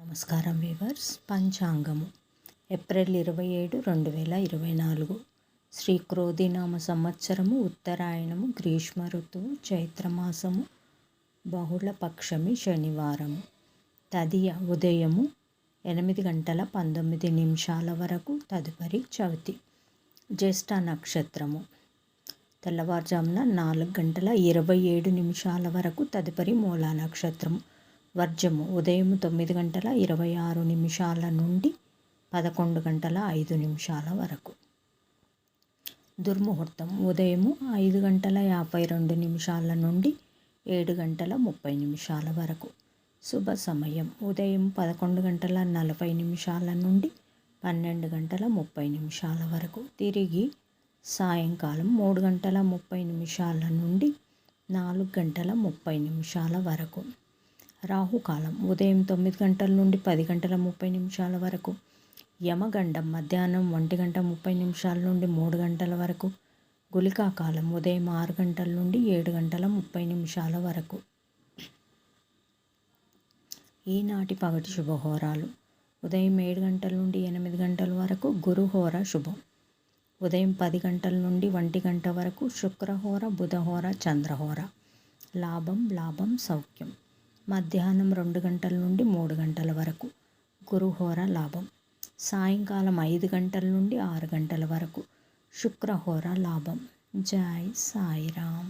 నమస్కారం weavers. పంచాంగము April 27, 2024 Shri క్రోధినామ సంవత్సరము, ఉత్తరాయణము, గ్రీష్మ ఋతువు, చైత్రమాసము, బహుళపక్షమి, శనివారము. తదియ ఉదయము 8:19 వరకు, తదుపరి చవితి. జ్యేష్ఠ నక్షత్రము తెల్లవారుజామున 4:27 వరకు, తదుపరి మూలా నక్షత్రము. వర్జము ఉదయం 9:26 నుండి 11:05 వరకు. దుర్ముహూర్తం ఉదయం 5:52 నుండి 7:30 వరకు. శుభ సమయం ఉదయం 11:40 నుండి 12:30 వరకు. తిరిగి సాయంకాలం 3:30 నుండి 4:30 వరకు. రాహుకాలం ఉదయం 9 నుండి 10:30 వరకు. యమగండం మధ్యాహ్నం 1:30 నుండి 3 వరకు. గుళికాకాలం ఉదయం 6 నుండి 7:30 వరకు. ఈనాటి పగటి శుభహోరాలు: ఉదయం 7 నుండి 8 వరకు గురుహోర శుభం. ఉదయం 10 నుండి 1 వరకు శుక్రహోర, బుధహోర, చంద్రహోర. లాభం సౌఖ్యం. మధ్యాహ్నం 2 నుండి 3 వరకు గురుహోర లాభం. సాయంకాలం 5 నుండి 6 వరకు శుక్రహోర లాభం. జై సాయిరామ్.